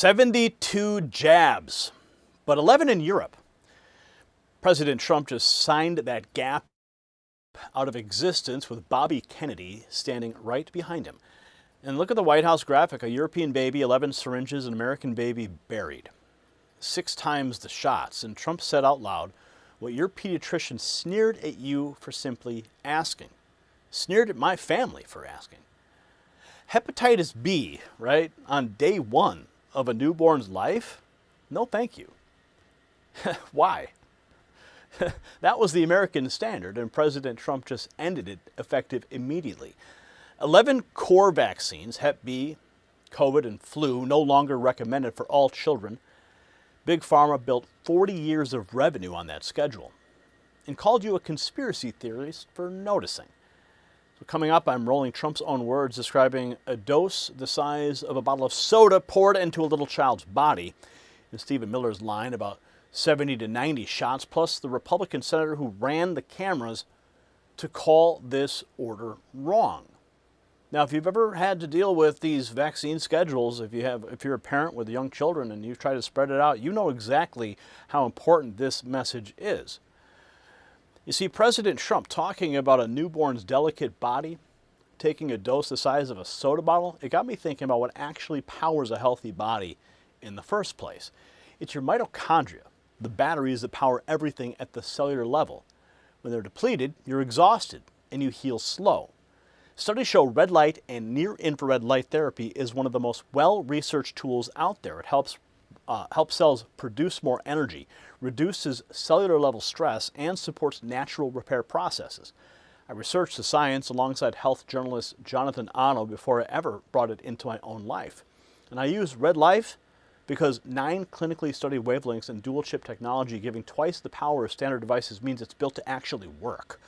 72 jabs, but 11 in Europe. President Trump just signed that gap out of existence with Bobby Kennedy standing right behind him. And look at the White House graphic, a European baby, 11 syringes, an American baby buried. 6 times the shots. And Trump said out loud what your pediatrician sneered at you for simply asking. Sneered at my family for asking. Hepatitis B, right, on day 1 of a newborn's life? No thank you. Why? That was the American standard, and President Trump just ended it effective immediately. 11 core vaccines, Hep B, COVID, and flu, no longer recommended for all children. Big Pharma built 40 years of revenue on that schedule and called you a conspiracy theorist for noticing. So coming up, I'm rolling Trump's own words describing a dose the size of a bottle of soda poured into a little child's body, and Stephen Miller's line about 70 to 90 shots, plus the Republican senator who ran the cameras to call this order wrong. Now, if you've ever had to deal with these vaccine schedules, if you're a parent with young children and you try to spread it out, you know exactly how important this message is. You see, President Trump talking about a newborn's delicate body, taking a dose the size of a soda bottle, it got me thinking about what actually powers a healthy body in the first place. It's your mitochondria, the batteries that power everything at the cellular level. When they're depleted, you're exhausted and you heal slow. Studies show red light and near-infrared light therapy is one of the most well-researched tools out there. It helps cells produce more energy, reduces cellular level stress, and supports natural repair processes. I researched the science alongside health journalist Jonathan Ono before I ever brought it into my own life. And I use red light because 9 clinically studied wavelengths and dual chip technology giving twice the power of standard devices means it's built to actually work.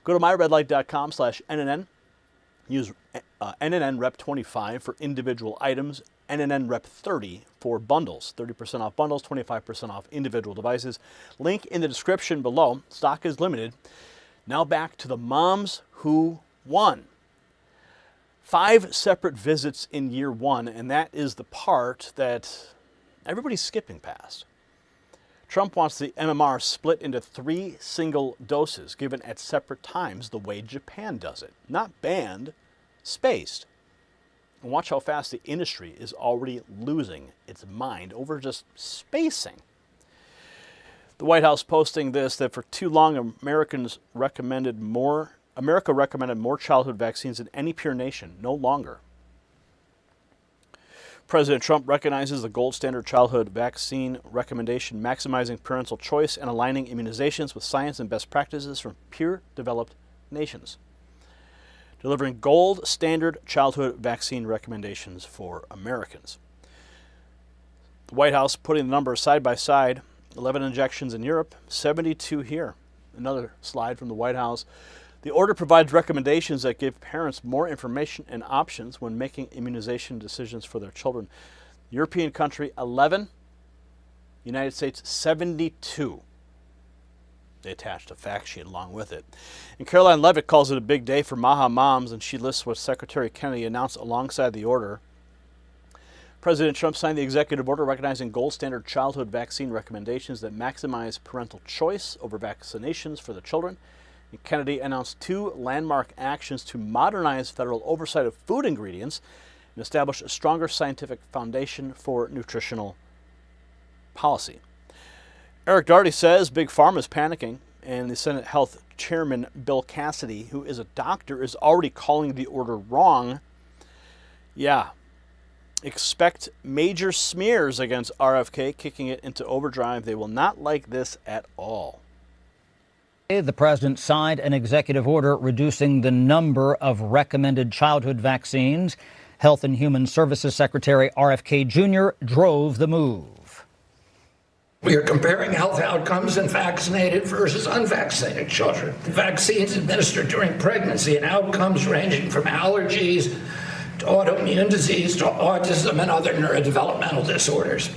Go to myredlight.com/NNN. Use NNN Rep 25 for individual items, NNN Rep 30 for bundles. 30% off bundles, 25% off individual devices. Link in the description below. Stock is limited. Now back to the moms who won. 5 separate visits in year 1, and that is the part that everybody's skipping past. Trump wants the MMR split into 3 single doses given at separate times the way Japan does it. Not banned, spaced. And watch how fast the industry is already losing its mind over just spacing. The White House posting this, that for too long America recommended more childhood vaccines than any peer nation. No longer. President Trump recognizes the gold standard childhood vaccine recommendation, maximizing parental choice and aligning immunizations with science and best practices from peer-developed nations. Delivering gold standard childhood vaccine recommendations for Americans. The White House putting the numbers side by side, 11 injections in Europe, 72 here. Another slide from the White House. The order provides recommendations that give parents more information and options when making immunization decisions for their children. European country, 11. United States, 72. They attached a fact sheet along with it. And Caroline Levitt calls it a big day for Maha moms, and she lists what Secretary Kennedy announced alongside the order. President Trump signed the executive order recognizing gold standard childhood vaccine recommendations that maximize parental choice over vaccinations for the children. Kennedy announced 2 landmark actions to modernize federal oversight of food ingredients and establish a stronger scientific foundation for nutritional policy. Eric Daugherty says Big Pharma is panicking, and the Senate Health Chairman Bill Cassidy, who is a doctor, is already calling the order wrong. Yeah, expect major smears against RFK, kicking it into overdrive. They will not like this at all. The president signed an executive order reducing the number of recommended childhood vaccines. Health and Human Services Secretary RFK Jr. drove the move. We are comparing health outcomes in vaccinated versus unvaccinated children. Vaccines administered during pregnancy and outcomes ranging from allergies to autoimmune disease to autism and other neurodevelopmental disorders.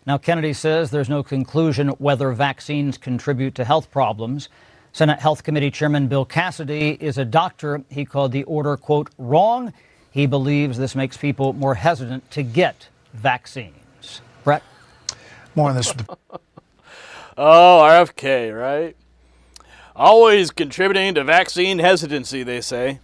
Now, Kennedy says there's no conclusion whether vaccines contribute to health problems. Senate Health Committee Chairman Bill Cassidy is a doctor. He called the order, quote, wrong. He believes this makes people more hesitant to get vaccines. Brett? More on this. Oh, RFK, right? Always contributing to vaccine hesitancy, they say.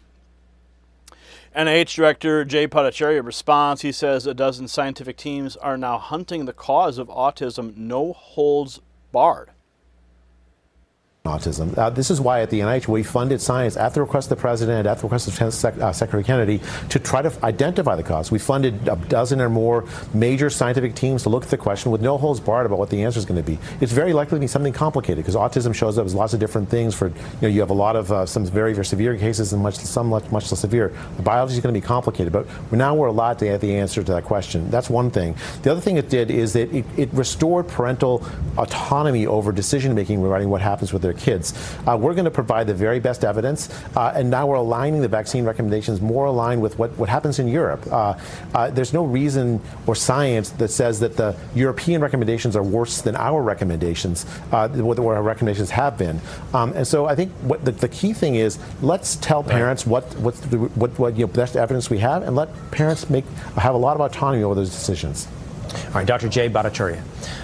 NIH Director Jay Bhattacharya responds. He says a dozen scientific teams are now hunting the cause of autism, no holds barred. Autism. This is why at the NIH we funded science at the request of the president and at the request of Secretary Kennedy to try to identify the cause. We funded a dozen or more major scientific teams to look at the question with no holds barred about what the answer is going to be. It's very likely to be something complicated because autism shows up as lots of different things. You have a lot of some very, very severe cases and some much less severe. The biology is going to be complicated, but now we're allowed to get the answer to that question. That's one thing. The other thing it did is that it restored parental autonomy over decision making regarding what happens with their kids. We're going to provide the very best evidence, and now we're aligning the vaccine recommendations more aligned with what happens in Europe. There's no reason or science that says that the European recommendations are worse than our recommendations, what our recommendations have been. And so I think what the key thing is, let's tell parents what best evidence we have, and let parents have a lot of autonomy over those decisions. All right, Dr. Jay Bhattacharya,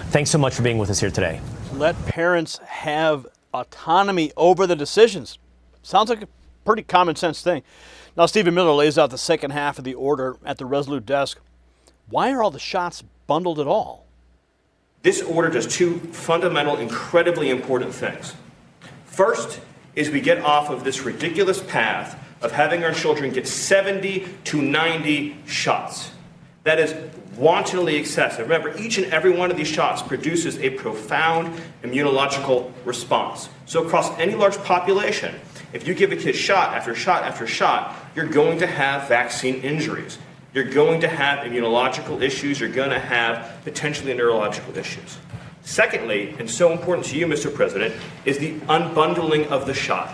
thanks so much for being with us here today. Let parents have autonomy over the decisions. Sounds like a pretty common sense thing. Now, Stephen Miller lays out the second half of the order at the Resolute desk. Why are all the shots bundled at all? This order does two fundamental, incredibly important things. First is we get off of this ridiculous path of having our children get 70 to 90 shots. That is wantonly excessive. Remember, each and every one of these shots produces a profound immunological response. So across any large population, if you give a kid shot after shot after shot, you're going to have vaccine injuries. You're going to have immunological issues. You're going to have potentially neurological issues. Secondly, and so important to you, Mr. President, is the unbundling of the shot.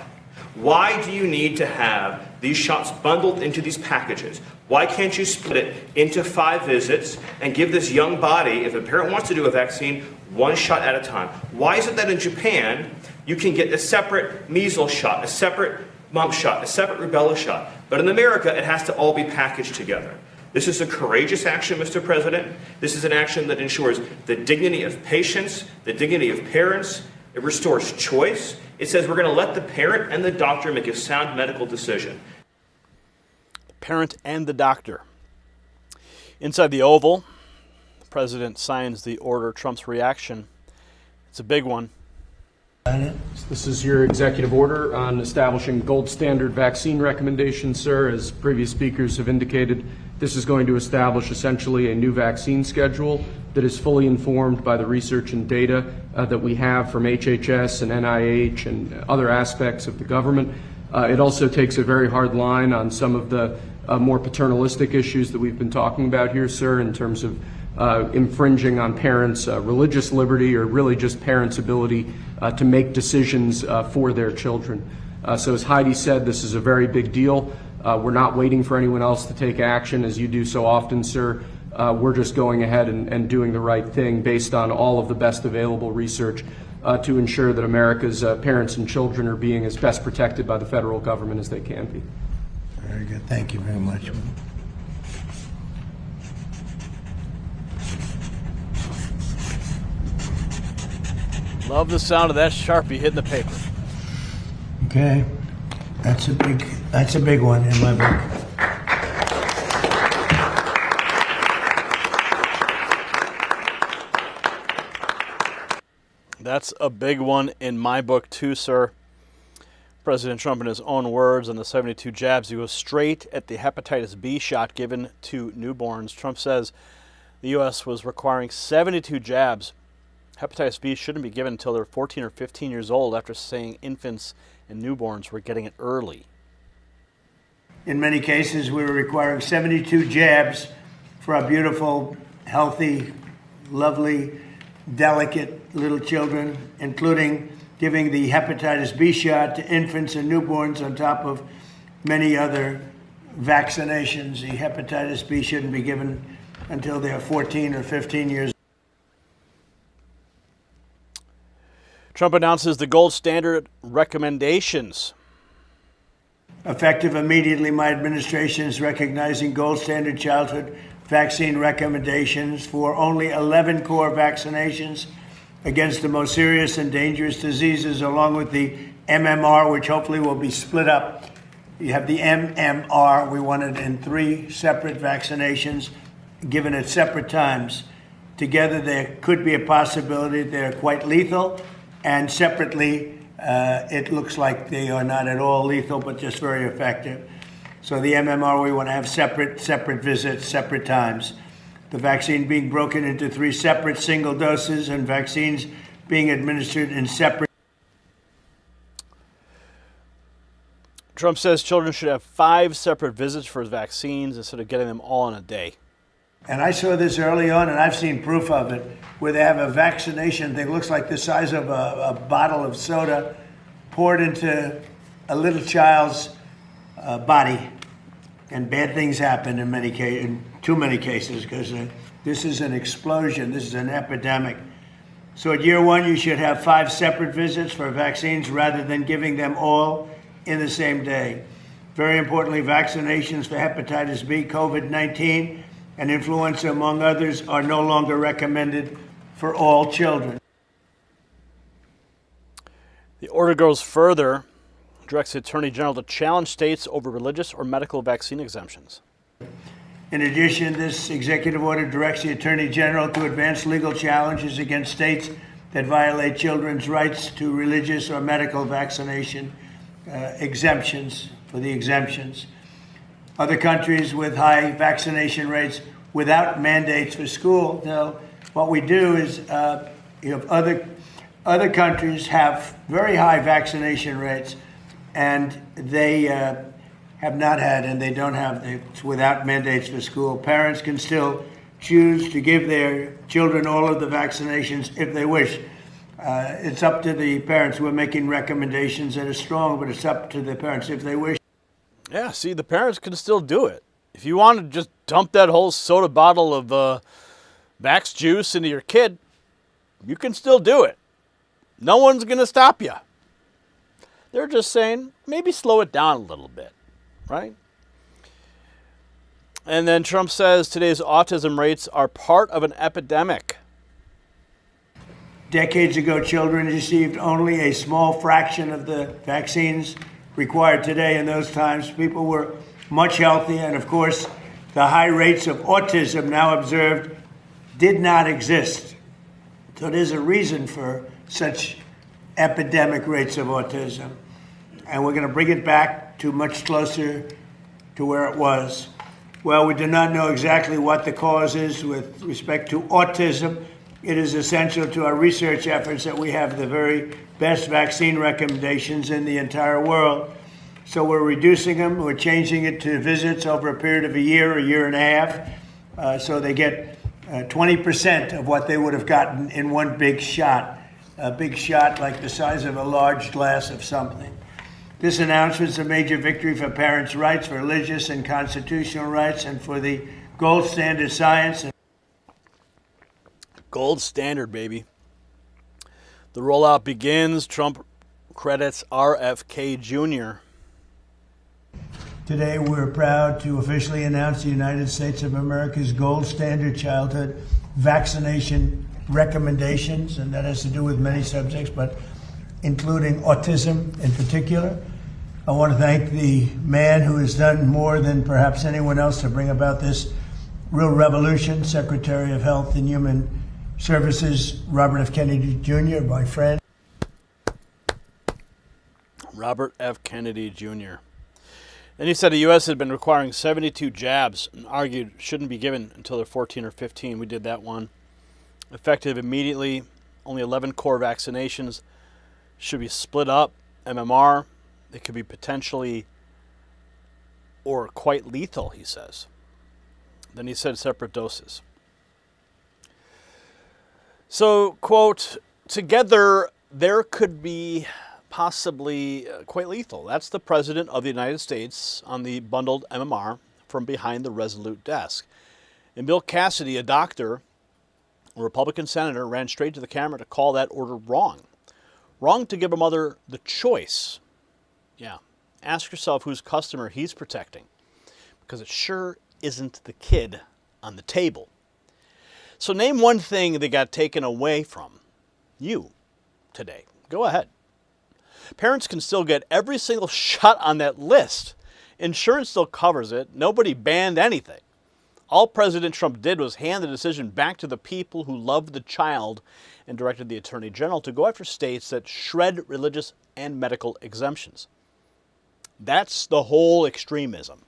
Why do you need to have these shots bundled into these packages? Why can't you split it into 5 visits and give this young body, if a parent wants to do a vaccine, 1 shot at a time? Why is it that in Japan you can get a separate measles shot, a separate mumps shot, a separate rubella shot, but in America it has to all be packaged together? This is a courageous action, Mr. President. This is an action that ensures the dignity of patients, the dignity of parents. It restores choice. It says we're going to let the parent and the doctor make a sound medical decision. The parent and the doctor. Inside the Oval, the president signs the order. Trump's reaction, it's a big one. This is your executive order on establishing gold standard vaccine recommendations, sir. As previous speakers have indicated, this is going to establish essentially a new vaccine schedule that is fully informed by the research and data that we have from HHS and NIH and other aspects of the government. It also takes a very hard line on some of the more paternalistic issues that we've been talking about here, sir, in terms of infringing on parents' religious liberty or really just parents' ability to make decisions for their children. So as Heidi said, this is a very big deal. We're not waiting for anyone else to take action, as you do so often, sir. We're just going ahead and doing the right thing based on all of the best available research to ensure that America's parents and children are being as best protected by the federal government as they can be. Very good. Thank you very much. Love the sound of that Sharpie hitting the paper. Okay. That's a big one in my book. That's a big one in my book too, sir. President Trump, in his own words, on the 72 jabs, he goes straight at the hepatitis B shot given to newborns. Trump says the U.S. was requiring 72 jabs. Hepatitis B shouldn't be given until they're 14 or 15 years old, after saying infants and newborns were getting it early. In many cases, we were requiring 72 jabs for our beautiful, healthy, lovely, delicate little children, including giving the hepatitis B shot to infants and newborns on top of many other vaccinations. The hepatitis B shouldn't be given until they're 14 or 15 years old. Trump announces the gold standard recommendations. Effective immediately, my administration is recognizing gold standard childhood vaccine recommendations for only 11 core vaccinations against the most serious and dangerous diseases, along with the MMR, which hopefully will be split up. You have the MMR, we want it in 3 separate vaccinations, given at separate times. Together, there could be a possibility they're quite lethal, and separately, it looks like they are not at all lethal, but just very effective. So the MMR, we want to have separate visits, separate times. The vaccine being broken into 3 separate single doses, and vaccines being administered in separate. Trump says children should have 5 separate visits for vaccines instead of getting them all in a day. And I saw this early on, and I've seen proof of it, where they have a vaccination thing, looks like the size of a bottle of soda, poured into a little child's body. And bad things happen in too many cases, because this is an explosion, this is an epidemic. So at year 1, you should have 5 separate visits for vaccines rather than giving them all in the same day. Very importantly, vaccinations for hepatitis B, COVID-19, and influenza, among others, are no longer recommended for all children. The order goes further, directs the Attorney General to challenge states over religious or medical vaccine exemptions. In addition, this executive order directs the Attorney General to advance legal challenges against states that violate children's rights to religious or medical vaccination exemptions, for the exemptions. Other countries with high vaccination rates without mandates for school. Now, what we do is, other countries have very high vaccination rates, and they have not had, and they don't have, it's without mandates for school. Parents can still choose to give their children all of the vaccinations if they wish. It's up to the parents. We're making recommendations that are strong, but it's up to the parents if they wish. Yeah, see, the parents can still do it. If you want to just dump that whole soda bottle of Vax juice into your kid, you can still do it. No one's going to stop you. They're just saying, maybe slow it down a little bit, right? And then Trump says today's autism rates are part of an epidemic. Decades ago, children received only a small fraction of the vaccines required today. In those times, people were much healthier, and of course, the high rates of autism now observed did not exist. So there's a reason for such epidemic rates of autism. And we're going to bring it back to much closer to where it was. Well, we do not know exactly what the cause is with respect to autism. It is essential to our research efforts that we have the very best vaccine recommendations in the entire world. So we're reducing them. We're changing it to visits over a period of a year and a half. So they get 20% of what they would have gotten in one big shot. A big shot like the size of a large glass of something. This announcement is a major victory for parents' rights, for religious and constitutional rights, and for the gold standard science. Gold standard, baby. The rollout begins. Trump credits RFK Jr. Today, we're proud to officially announce the United States of America's gold standard childhood vaccination recommendations, and that has to do with many subjects, but including autism in particular. I want to thank the man who has done more than perhaps anyone else to bring about this real revolution, Secretary of Health and Human Services, Robert F. Kennedy Jr., my friend. Robert F. Kennedy Jr. Then he said the U.S. had been requiring 72 jabs and argued shouldn't be given until they're 14 or 15. We did that one. Effective immediately, only 11 core vaccinations should be split up. MMR, it could be potentially or quite lethal, he says. Then he said separate doses. So, quote, together there could be possibly quite lethal. That's the President of the United States on the bundled MMR from behind the Resolute desk. And Bill Cassidy, a doctor, a Republican senator, ran straight to the camera to call that order wrong. Wrong to give a mother the choice. Yeah. Ask yourself whose customer he's protecting, because it sure isn't the kid on the table. So name one thing that got taken away from you today. Go ahead. Parents can still get every single shot on that list. Insurance still covers it. Nobody banned anything. All President Trump did was hand the decision back to the people who love the child and directed the Attorney General to go after states that shred religious and medical exemptions. That's the whole extremism.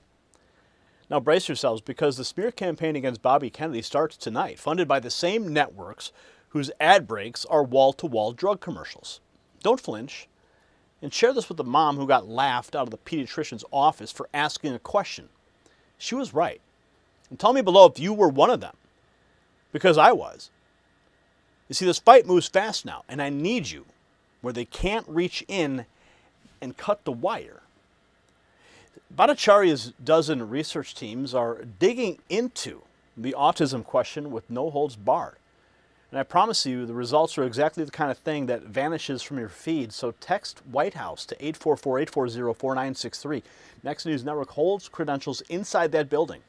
Now brace yourselves, because the smear campaign against Bobby Kennedy starts tonight, funded by the same networks whose ad breaks are wall-to-wall drug commercials. Don't flinch, and share this with the mom who got laughed out of the pediatrician's office for asking a question. She was right. And tell me below if you were one of them, because I was. You see, this fight moves fast now, and I need you where they can't reach in and cut the wire. Bhattacharya's dozen research teams are digging into the autism question with no holds barred. And I promise you the results are exactly the kind of thing that vanishes from your feed. So text White House to 844-840-4963. Next News Network holds credentials inside that building.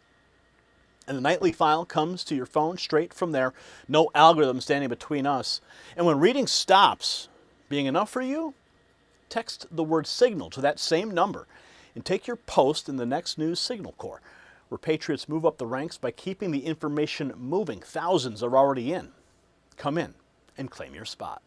And the nightly file comes to your phone straight from there. No algorithm standing between us. And when reading stops being enough for you, text the word signal to that same number and take your post in the Next News Signal Corps, where patriots move up the ranks by keeping the information moving. Thousands are already in. Come in and claim your spot.